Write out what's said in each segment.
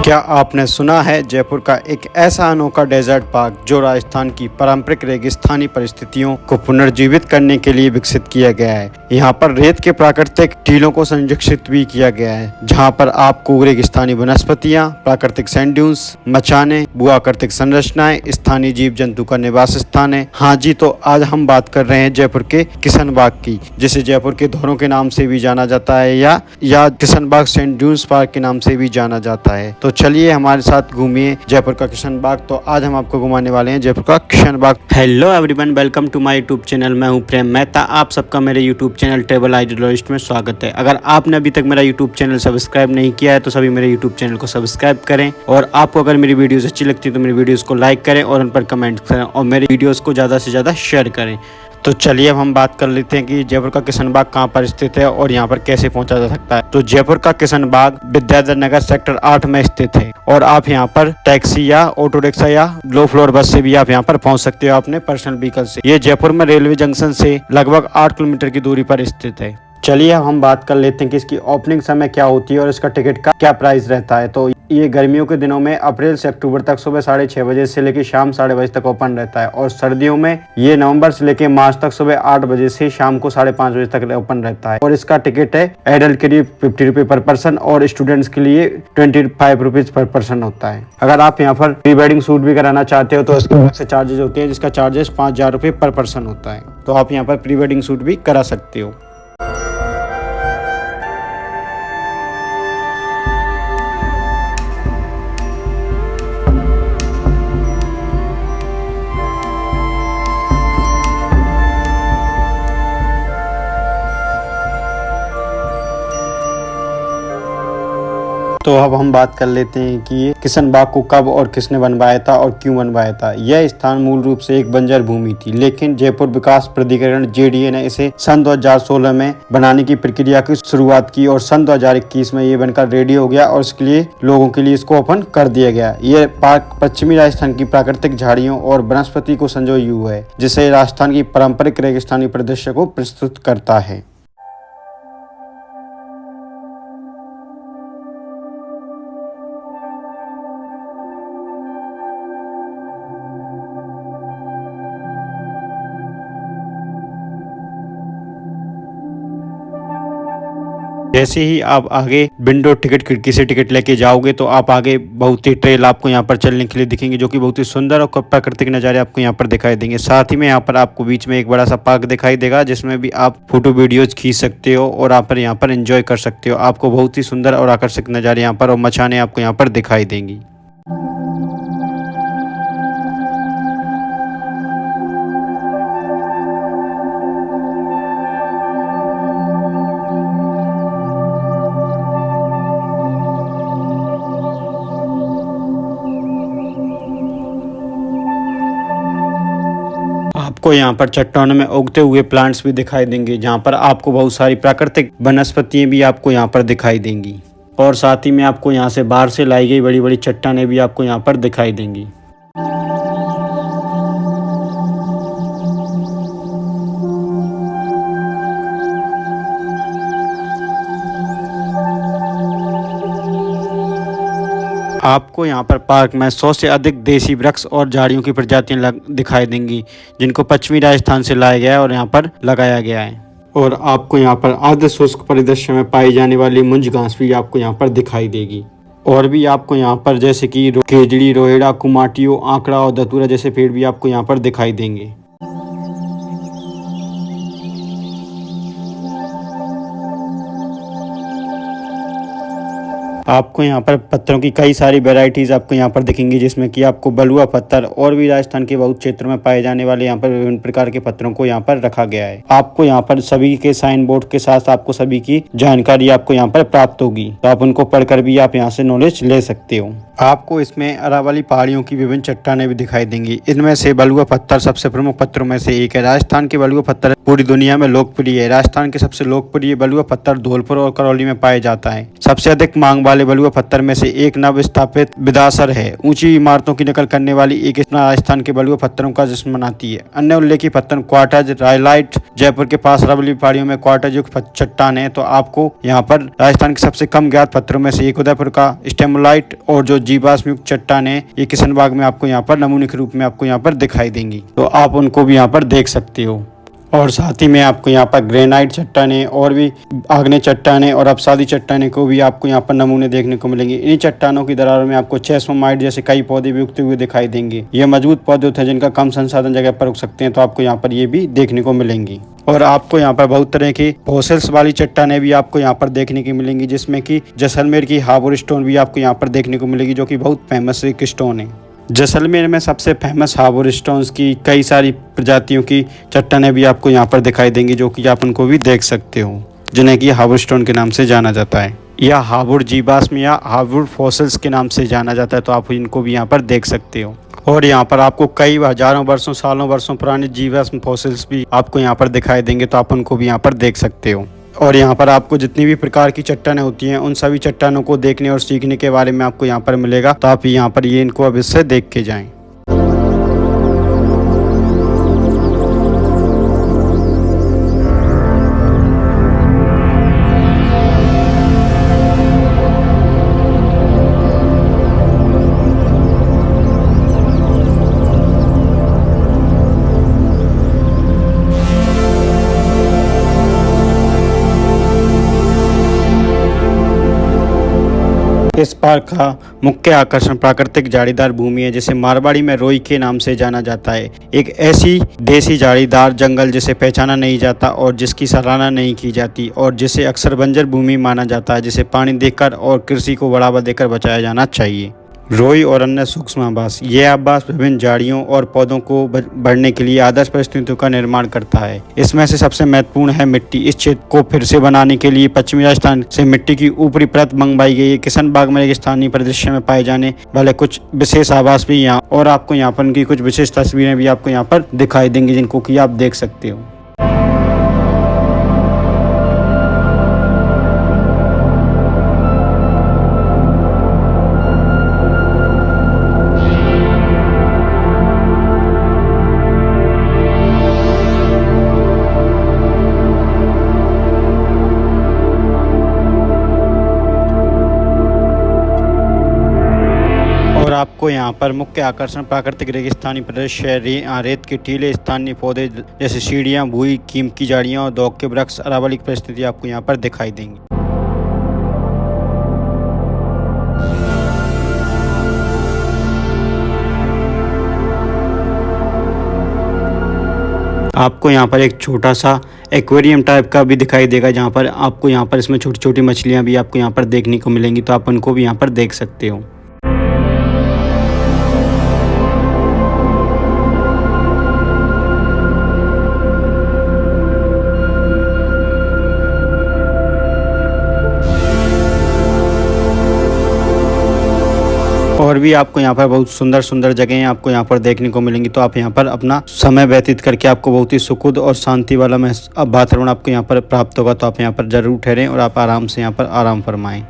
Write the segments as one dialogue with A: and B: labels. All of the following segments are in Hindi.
A: क्या आपने सुना है जयपुर का एक ऐसा अनोखा डेजर्ट पार्क जो राजस्थान की पारंपरिक रेगिस्तानी परिस्थितियों को पुनर्जीवित करने के लिए विकसित किया गया है। यहाँ पर रेत के प्राकृतिक टीलों को संरक्षित भी किया गया है, जहाँ पर आपको रेगिस्तानी वनस्पतियाँ, प्राकृतिक सैंड ड्यून्स, मचाने, भूआकृतिक संरचनाएं, स्थानीय जीव जंतु का निवास स्थान है। हाँ जी, तो आज हम बात कर रहे हैं जयपुर के किशन बाग की, जिसे जयपुर के धोरों के नाम से भी जाना जाता है या किशन बाग सैंड ड्यून्स पार्क के नाम से भी जाना जाता है। तो चलिए हमारे साथ घूमिए जयपुर का किशन बाग। तो आज हम आपको घुमाने वाले हैं जयपुर का Kishan Bagh. Hello everyone, welcome to my YouTube channel. मैं हूं प्रेम मेहता। आप सबका मेरे यूट्यूब चैनल ट्रैवल आइडियोलॉजिस्ट में स्वागत है। अगर आपने अभी तक मेरा यूट्यूब चैनल सब्सक्राइब नहीं किया है तो सभी मेरे यूट्यूब चैनल को सब्सक्राइब करें, और आपको अगर मेरी वीडियोस अच्छी लगती है तो मेरी वीडियोस को लाइक करें और उन पर कमेंट करें और मेरी वीडियोस को ज़्यादा से ज़्यादा शेयर करें। तो चलिए अब हम बात कर लेते हैं कि जयपुर का किशन बाग कहाँ पर स्थित है और यहाँ पर कैसे पहुँचा जा सकता है। तो जयपुर का किशन बाग विद्याधर नगर सेक्टर 8 में स्थित है, और आप यहाँ पर टैक्सी या ऑटो रिक्शा या लो फ्लोर बस से भी आप यहाँ पर पहुँच सकते हो अपने पर्सनल व्हीकल से। ये जयपुर में रेलवे जंक्शन से लगभग 8 किलोमीटर की दूरी पर स्थित है। चलिए अब हम बात कर लेते हैं कि इसकी ओपनिंग समय क्या होती है और इसका टिकट का क्या प्राइस रहता है। तो ये गर्मियों के दिनों में अप्रैल से अक्टूबर तक सुबह 6:30 बजे से लेकर शाम 6:30 बजे तक ओपन रहता है, और सर्दियों में ये नवंबर से लेकर मार्च तक सुबह 8 बजे से शाम को 5:30 बजे तक ओपन रहता है। और इसका टिकट है एडल्ट के लिए 50 रुपये पर पर्सन और स्टूडेंट्स के लिए 25 रुपीज पर पर्सन होता है। अगर आप यहाँ पर प्री वेडिंग शूट भी कराना चाहते हो तो इसके अलग से चार्जेस होते हैं, जिसका चार्जेस 5000 रुपये पर पर्सन होता है। तो आप यहाँ पर प्री वेडिंग शूट भी करा सकते हो। तो अब हम बात कर लेते हैं कि ये किशन बाग को कब और किसने बनवाया था और क्यों बनवाया था। यह स्थान मूल रूप से एक बंजर भूमि थी, लेकिन जयपुर विकास प्राधिकरण JDA ने इसे सन 2016 में बनाने की प्रक्रिया की शुरुआत की, और सन 2021 में ये बनकर रेडी हो गया और इसके लिए लोगों के लिए इसको ओपन कर दिया गया। ये पार्क पश्चिमी राजस्थान की प्राकृतिक झाड़ियों और वनस्पति को संजोए हुए है, जिसे राजस्थान की पारंपरिक रेगिस्तानी परिदृश्य को प्रस्तुत करता है। जैसे ही आप आगे विंडो टिकट खिड़की से टिकट लेके जाओगे तो आप आगे बहुत ही ट्रेल आपको यहाँ पर चलने के लिए दिखेंगे, जो कि बहुत ही सुंदर और प्राकृतिक नज़ारे आपको यहाँ पर दिखाई देंगे। साथ ही में यहाँ पर आपको बीच में एक बड़ा सा पार्क दिखाई देगा, जिसमें भी आप फोटो वीडियोज खींच सकते हो और आप यहाँ पर एंजॉय कर सकते हो। आपको बहुत ही सुंदर और आकर्षक नज़ारे यहाँ पर और मचाने आपको यहाँ पर दिखाई देंगी। आपको यहाँ पर चट्टानों में उगते हुए प्लांट्स भी दिखाई देंगे, जहाँ पर आपको बहुत सारी प्राकृतिक वनस्पतियाँ भी आपको यहाँ पर दिखाई देंगी, और साथ ही में आपको यहाँ से बाहर से लाई गई बड़ी बड़ी चट्टानें भी आपको यहाँ पर दिखाई देंगी। आपको यहाँ पर पार्क में 100 से अधिक देसी वृक्ष और झाड़ियों की प्रजातियां दिखाई देंगी, जिनको पश्चिमी राजस्थान से लाया गया है और यहाँ पर लगाया गया है। और आपको यहाँ पर अर्ध शुष्क परिदृश्य में पाई जाने वाली मुंज घास भी आपको यहाँ पर दिखाई देगी। और भी आपको यहाँ पर जैसे कि केजड़ी, रोहिड़ा, कुमाटियो, आंकड़ा और धतूरा जैसे पेड़ भी आपको यहाँ पर दिखाई देंगे। आपको यहाँ पर पत्थरों की कई सारी वैरायटीज आपको यहाँ पर दिखेंगी, जिसमें कि आपको बलुआ पत्थर और भी राजस्थान के बहुत क्षेत्रों में पाए जाने वाले यहाँ पर विभिन्न प्रकार के पत्थरों को यहाँ पर रखा गया है। आपको यहाँ पर सभी के साइन बोर्ड के साथ आपको सभी की जानकारी आपको यहाँ पर प्राप्त होगी, तो आप उनको पढ़कर भी आप यहाँ से नॉलेज ले सकते हो। आपको इसमें अरावली पहाड़ियों की विभिन्न चट्टानें भी दिखाई देंगी। इनमें से बलुआ पत्थर सबसे प्रमुख पत्थरों में से एक है। राजस्थान के बलुआ पत्थर पूरी दुनिया में लोकप्रिय है। राजस्थान के सबसे लोकप्रिय बलुआ पत्थर धौलपुर और करौली में पाए जाता है। सबसे अधिक मांग वाले बलुआ पत्थर में से एक नव स्थापित विदासर है। ऊंची इमारतों की नकल करने वाली एक राजस्थान के बलुआ पत्थरों का जश्न मनाती है। अन्य उल्लेखनीय पत्थर क्वार्टज, रायलाइट, जयपुर के पास अरावली पहाड़ियों में क्वार्टज युक्त चट्टान है। तो आपको यहाँ पर राजस्थान के सबसे कम ज्ञात पत्थरों में से एक उदयपुर का स्टेमोलाइट और जो जीवाश्म युक्त चट्टान है, ये किशनबाग में आपको यहाँ पर नमूने के रूप में आपको यहाँ पर दिखाई देंगी। तो आप उनको भी यहाँ पर देख सकते हो। और साथ ही में आपको यहाँ पर ग्रेनाइट चट्टानें और भी आग्नेय चट्टानें और अपसादी चट्टानें को भी आपको यहाँ पर नमूने देखने को मिलेंगे। इन्हीं चट्टानों की दरारों में आपको चेस्मोमाइट जैसे कई पौधे भी उगते हुए दिखाई देंगे। ये मजबूत पौधे होते हैं जिनका कम संसाधन जगह पर उग सकते हैं। तो आपको यहाँ पर ये भी देखने को मिलेंगी। और आपको यहाँ पर बहुत तरह की फॉसिल्स वाली चट्टानें भी आपको यहाँ पर देखने की मिलेंगी, जिसमें कि जैसलमेर की हार्बर स्टोन भी आपको यहाँ पर देखने को मिलेगी, जो कि बहुत फेमस एक स्टोन है। जैसलमेर में सबसे फेमस हार्बर स्टोन्स की कई सारी प्रजातियों की चट्टानें भी आपको यहाँ पर दिखाई देंगी, जो कि आप उनको भी देख सकते हो, जिन्हें कि हार्बर स्टोन के नाम से जाना जाता है या हार्बर जीवाश्म या हार्बर फॉसिल्स के नाम से जाना जाता है। तो आप इनको भी यहाँ पर देख सकते हो। और यहाँ पर आपको कई हजारों वर्षों, सालों वर्षों पुराने जीवाश्म फॉसिल्स भी आपको यहाँ पर दिखाई देंगे। तो आप उनको भी यहाँ पर देख सकते हो। और यहाँ पर आपको जितनी भी प्रकार की चट्टानें होती हैं, उन सभी चट्टानों को देखने और सीखने के बारे में आपको यहाँ पर मिलेगा। तो आप यहाँ पर ये इनको अवश्य देख के जाएं। इस पार्क का मुख्य आकर्षण प्राकृतिक झाड़ीदार भूमि है, जिसे मारवाड़ी में रोई के नाम से जाना जाता है। एक ऐसी देसी झाड़ीदार जंगल जिसे पहचाना नहीं जाता और जिसकी सराहना नहीं की जाती और जिसे अक्सर बंजर भूमि माना जाता है, जिसे पानी देकर और कृषि को बढ़ावा देकर बचाया जाना चाहिए। रोई और अन्य सूक्ष्म आवास, यह आवास विभिन्न झाड़ियों और पौधों को बढ़ने के लिए आदर्श परिस्थितियों का निर्माण करता है। इसमें से सबसे महत्वपूर्ण है मिट्टी। इस क्षेत्र को फिर से बनाने के लिए पश्चिमी राजस्थान से मिट्टी की ऊपरी परत मंगवाई गई है। किशनबाग में एक स्थानीय परिदृश्य में पाए जाने वाले कुछ विशेष आवास भी यहाँ, और आपको यहाँ पर उनकी कुछ विशेष तस्वीरें भी आपको यहाँ पर दिखाई देंगी, जिनको कि आप देख सकते हो। और आपको यहाँ पर मुख्य आकर्षण प्राकृतिक रेगिस्तानी परिदृश्य, रेत के टीले, स्थानीय पौधे जैसे सीढ़ियाँ, भूई, कीमत की झाड़ियाँ और दौक के वृक्ष, अरावली की परिस्थिति आपको यहाँ पर दिखाई देंगी। आपको यहाँ पर एक छोटा सा एक्वेरियम टाइप का भी दिखाई देगा, जहाँ पर आपको यहाँ पर इसमें छोटी छोटी मछलियाँ भी आपको यहाँ पर देखने को मिलेंगी। तो आप उनको भी यहाँ पर देख सकते हो। और भी आपको यहाँ पर बहुत सुंदर सुंदर जगहें आपको यहाँ पर देखने को मिलेंगी। तो आप यहाँ पर अपना समय व्यतीत करके आपको बहुत ही सुखद और शांति वाला वातावरण आपको यहाँ पर प्राप्त होगा। तो आप यहाँ पर जरूर ठहरें और आप आराम से यहाँ पर आराम फरमाएं।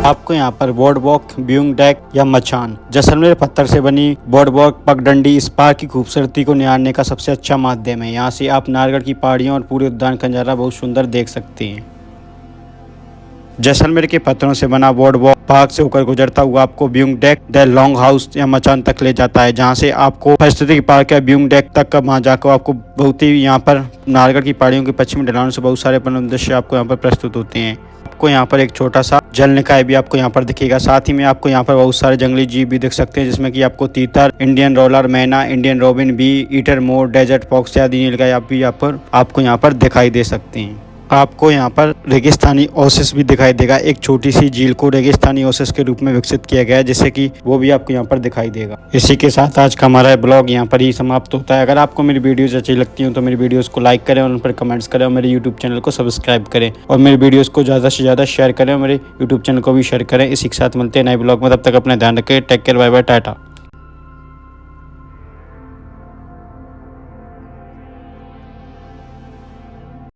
A: आपको यहाँ पर बोर्ड वॉक, व्यूइंग डेक या मचान, जैसलमेर पत्थर से बनी बोर्ड वॉक पगडंडी इस पार्क की खूबसूरती को निहारने का सबसे अच्छा माध्यम है। यहाँ से आप नारगढ़ की पहाड़ियों और पूरे उद्यान का नजारा बहुत सुंदर देख सकते हैं। जैसलमेर के पत्थरों से बना बोर्ड वॉक पार्क से होकर गुजरता हुआ आपको viewing deck the long house या मचान तक ले जाता है, जहाँ से आपको पारिस्थितिक पार्क या व्यूइंग डेक तक का वहाँ जाकर आपको बहुत ही यहाँ पर नारगढ़ की पहाड़ियों के पश्चिमी ढलानों से बहुत सारे दृश्य आपको यहाँ पर प्रस्तुत होते हैं। आपको यहाँ पर एक छोटा सा जल निकाय भी आपको यहाँ पर दिखेगा। साथ ही में आपको यहाँ पर बहुत सारे जंगली जीव भी दिख सकते हैं, जिसमें कि आपको तीतर, इंडियन रोलर, मैना, इंडियन रोबिन, बी ईटर, मोर, डेजर्ट फॉक्स आदि नीलगाय आप भी यहाँ पर आपको यहाँ पर दिखाई दे सकते हैं। आपको यहाँ पर रेगिस्तानी ओसिस भी दिखाई देगा। एक छोटी सी झील को रेगिस्तानी ओसिस के रूप में विकसित किया गया है, जिससे कि वो भी आपको यहाँ पर दिखाई देगा। इसी के साथ आज का हमारा ब्लॉग यहाँ पर ही समाप्त होता है। अगर आपको मेरी वीडियोस अच्छी लगती हैं तो मेरी वीडियोस को लाइक करें और उन पर कमेंट्स करें और मेरे यूट्यूब चैनल को सब्सक्राइब करें और मेरी वीडियोस को ज़्यादा से ज़्यादा शेयर करें और मेरे यूट्यूब चैनल को भी शेयर करें। इसी के साथ मिलते हैं नए ब्लॉग में, तब तक अपना ध्यान रखें। Take care, bye bye, Tata.